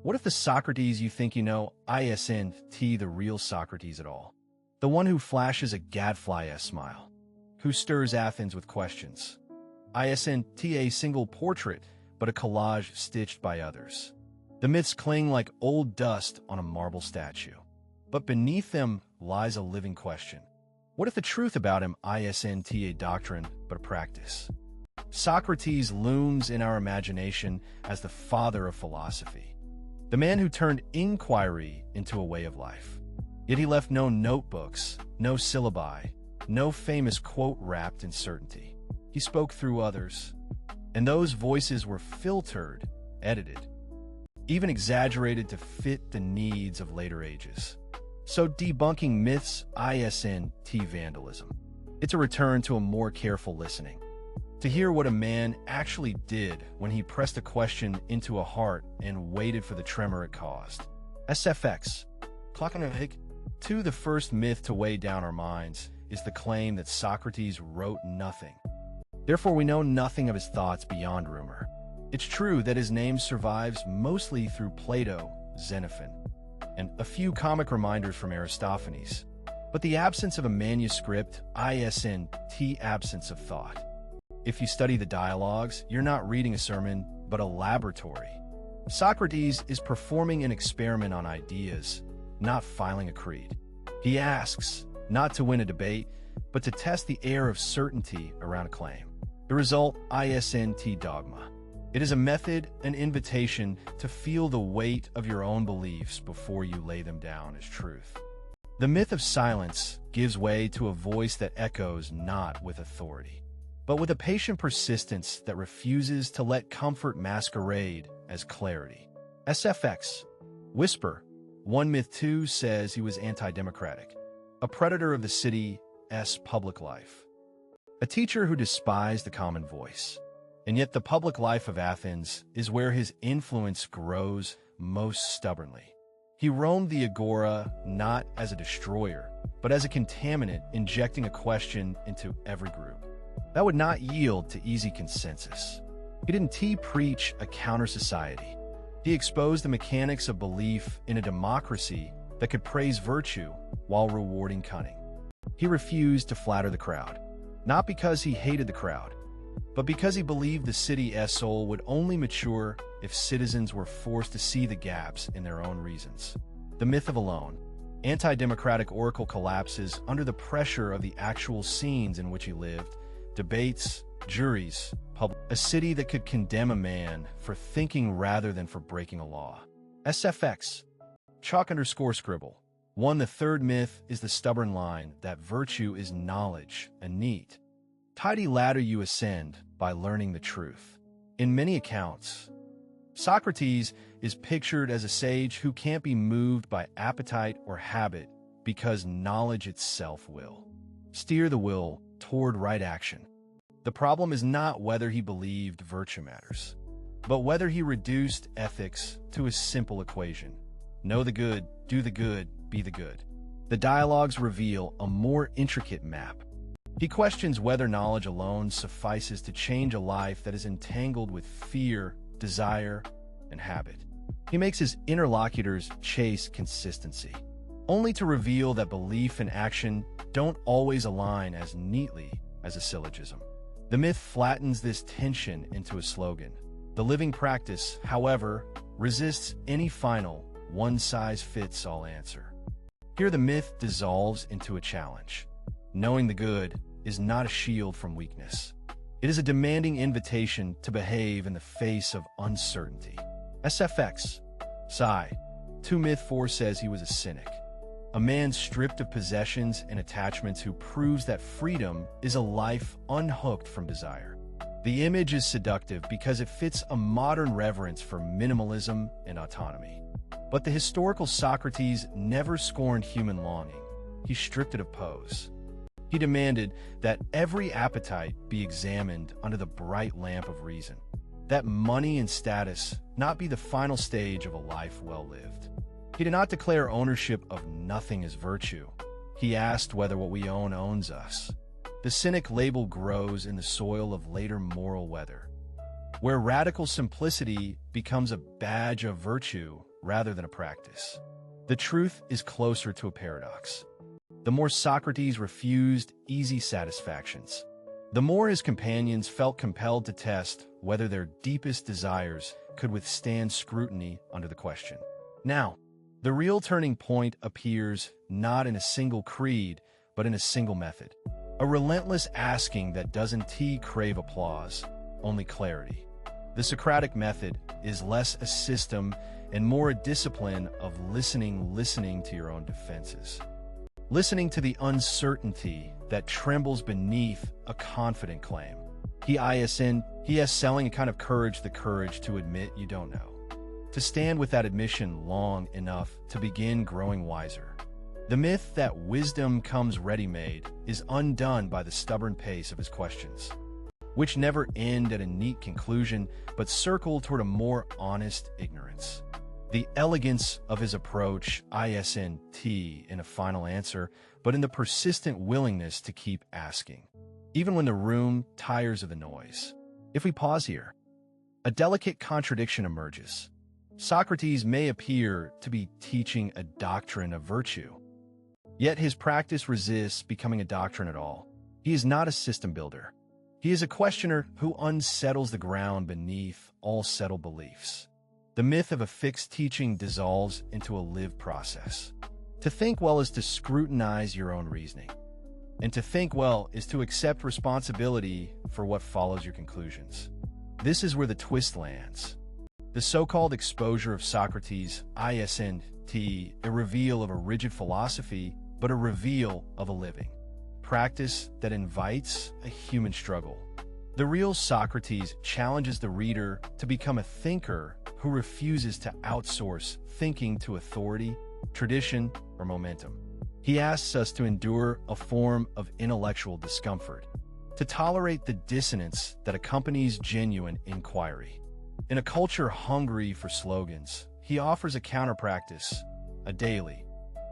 What if the Socrates you think you know isn't the real Socrates at all? The one who flashes a gadfly-esque smile, who stirs Athens with questions. Isn't a single portrait, but a collage stitched by others. The myths cling like old dust on a marble statue. But beneath them lies a living question. What if the truth about him isn't a doctrine, but a practice? Socrates looms in our imagination as the father of philosophy, the man who turned inquiry into a way of life. Yet he left no notebooks, no syllabi, no famous quote wrapped in certainty. He spoke through others, and those voices were filtered, edited, even exaggerated to fit the needs of later ages. So debunking myths isn't vandalism. It's a return to a more careful listening, to hear what a man actually did when he pressed a question into a heart and waited for the tremor it caused. SFX. To the first myth to weigh down our minds is the claim that Socrates wrote nothing. Therefore, we know nothing of his thoughts beyond rumor. It's true that his name survives mostly through Plato, Xenophon, and a few comic reminders from Aristophanes. But the absence of a manuscript isn't absence of thought. If you study the dialogues, you're not reading a sermon, but a laboratory. Socrates is performing an experiment on ideas, not filing a creed. He asks, not to win a debate, but to test the air of certainty around a claim. The result isn't dogma. It is a method, an invitation to feel the weight of your own beliefs before you lay them down as truth. The myth of silence gives way to a voice that echoes not with authority, but with a patient persistence that refuses to let comfort masquerade as clarity. SFX. Whisper. One myth 2 says he was anti-democratic, a predator of the city's public life, a teacher who despised the common voice. And yet the public life of Athens is where his influence grows most stubbornly. He roamed the agora not as a destroyer, but as a contaminant, injecting a question into every group that would not yield to easy consensus. He didn't preach a counter-society. He exposed the mechanics of belief in a democracy that could praise virtue while rewarding cunning. He refused to flatter the crowd, not because he hated the crowd, but because he believed the city's soul would only mature if citizens were forced to see the gaps in their own reasons. The myth of alone. Anti-democratic oracle collapses under the pressure of the actual scenes in which he lived, debates, juries, a city that could condemn a man for thinking rather than for breaking a law. SFX. Chalk_scribble. The third myth is the stubborn line that virtue is knowledge and neat. Tidy ladder you ascend by learning the truth. In many accounts, Socrates is pictured as a sage who can't be moved by appetite or habit because knowledge itself will steer the will toward right action. The problem is not whether he believed virtue matters, but whether he reduced ethics to a simple equation. Know the good, do the good, be the good. The dialogues reveal a more intricate map. He questions whether knowledge alone suffices to change a life that is entangled with fear, desire, and habit. He makes his interlocutors chase consistency, only to reveal that belief and action don't always align as neatly as a syllogism. The myth flattens this tension into a slogan. The living practice, however, resists any final, one-size-fits-all answer. Here the myth dissolves into a challenge. Knowing the good is not a shield from weakness. It is a demanding invitation to behave in the face of uncertainty. SFX. Psi. Myth 4 says he was a cynic, a man stripped of possessions and attachments who proves that freedom is a life unhooked from desire. The image is seductive because it fits a modern reverence for minimalism and autonomy. But the historical Socrates never scorned human longing. He stripped it of pose. He demanded that every appetite be examined under the bright lamp of reason, that money and status not be the final stage of a life well lived. He did not declare ownership of nothing as virtue. He asked whether what we own owns us. The Cynic label grows in the soil of later moral weather, where radical simplicity becomes a badge of virtue rather than a practice. The truth is closer to a paradox. The more Socrates refused easy satisfactions, the more his companions felt compelled to test whether their deepest desires could withstand scrutiny under the question. Now, the real turning point appears not in a single creed, but in a single method. A relentless asking that doesn't crave applause, only clarity. The Socratic method is less a system and more a discipline of listening to your own defenses. Listening to the uncertainty that trembles beneath a confident claim. He is selling a kind of courage, the courage to admit you don't know. To stand with that admission long enough to begin growing wiser. The myth that wisdom comes ready-made is undone by the stubborn pace of his questions, which never end at a neat conclusion but circle toward a more honest ignorance. The elegance of his approach isn't in a final answer, but in the persistent willingness to keep asking, even when the room tires of the noise. If we pause here, a delicate contradiction emerges. Socrates may appear to be teaching a doctrine of virtue, yet his practice resists becoming a doctrine at all. He is not a system builder. He is a questioner who unsettles the ground beneath all settled beliefs. The myth of a fixed teaching dissolves into a lived process. To think well is to scrutinize your own reasoning. And to think well is to accept responsibility for what follows your conclusions. This is where the twist lands. The so-called exposure of Socrates isn't a reveal of a rigid philosophy, but a reveal of a living practice that invites a human struggle. The real Socrates challenges the reader to become a thinker who refuses to outsource thinking to authority, tradition, or momentum. He asks us to endure a form of intellectual discomfort, to tolerate the dissonance that accompanies genuine inquiry. In a culture hungry for slogans, he offers a counter-practice, a daily,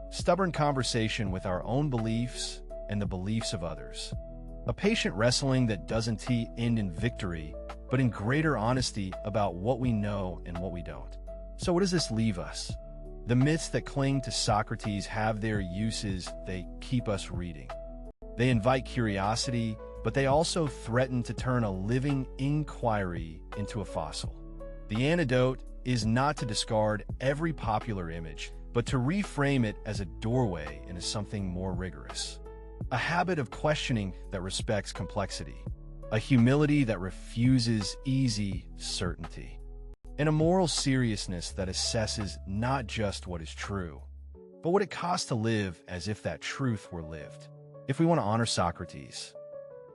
stubborn conversation with our own beliefs and the beliefs of others. A patient wrestling that doesn't end in victory, but in greater honesty about what we know and what we don't. So what does this leave us? The myths that cling to Socrates have their uses. They keep us reading. They invite curiosity, but they also threaten to turn a living inquiry into a fossil. The antidote is not to discard every popular image, but to reframe it as a doorway into something more rigorous. A habit of questioning that respects complexity. A humility that refuses easy certainty. And a moral seriousness that assesses not just what is true, but what it costs to live as if that truth were lived. If we want to honor Socrates,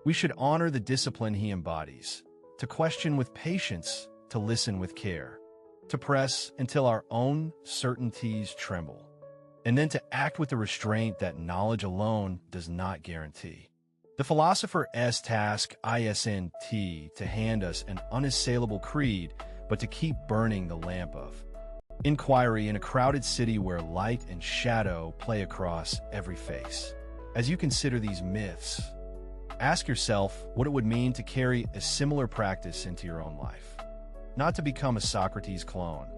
we should honor the discipline he embodies, to question with patience, to listen with care, to press until our own certainties tremble, and then to act with the restraint that knowledge alone does not guarantee. The philosopher's task isn't to hand us an unassailable creed, but to keep burning the lamp of inquiry in a crowded city where light and shadow play across every face. As you consider these myths, ask yourself what it would mean to carry a similar practice into your own life. Not to become a Socrates clone,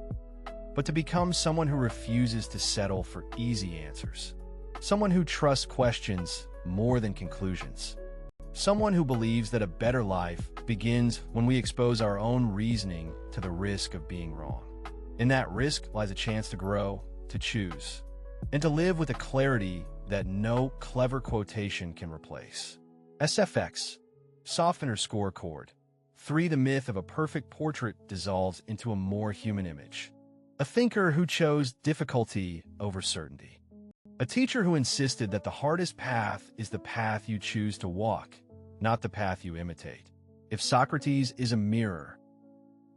but to become someone who refuses to settle for easy answers. Someone who trusts questions more than conclusions. Someone who believes that a better life begins when we expose our own reasoning to the risk of being wrong. In that risk lies a chance to grow, to choose, and to live with a clarity that no clever quotation can replace. SFX, softener scorecard. 3. The myth of a perfect portrait dissolves into a more human image. A thinker who chose difficulty over certainty. A teacher who insisted that the hardest path is the path you choose to walk, not the path you imitate. If Socrates is a mirror,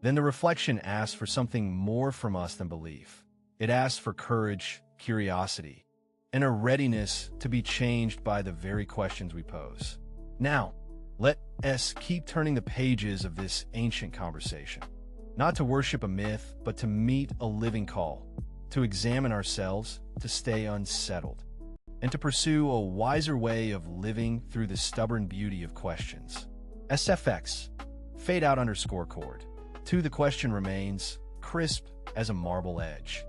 then the reflection asks for something more from us than belief. It asks for courage, curiosity, and a readiness to be changed by the very questions we pose. Now, let us keep turning the pages of this ancient conversation. Not to worship a myth, but to meet a living call, to examine ourselves, to stay unsettled, and to pursue a wiser way of living through the stubborn beauty of questions. SFX, fade out _cord. 2. The question remains, crisp as a marble edge.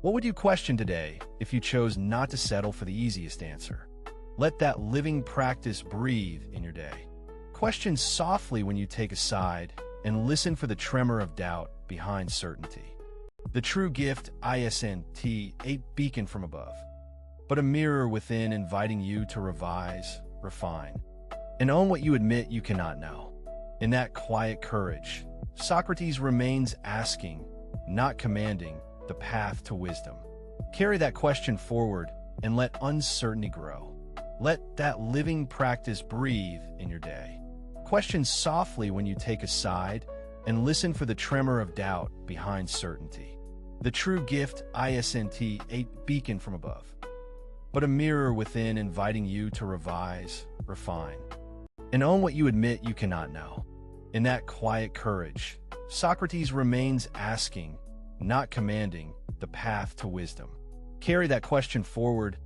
What would you question today if you chose not to settle for the easiest answer? Let that living practice breathe in your day. Question softly when you take a side, and listen for the tremor of doubt behind certainty. The true gift, ISNT, a beacon from above, but a mirror within inviting you to revise, refine, and own what you admit you cannot know. In that quiet courage, Socrates remains asking, not commanding, the path to wisdom. Carry that question forward and let uncertainty grow. Let that living practice breathe in your day. Question softly when you take a side, and listen for the tremor of doubt behind certainty. The true gift, ISNT, a beacon from above, but a mirror within inviting you to revise, refine, and own what you admit you cannot know. In that quiet courage, Socrates remains asking, not commanding, the path to wisdom. Carry that question forward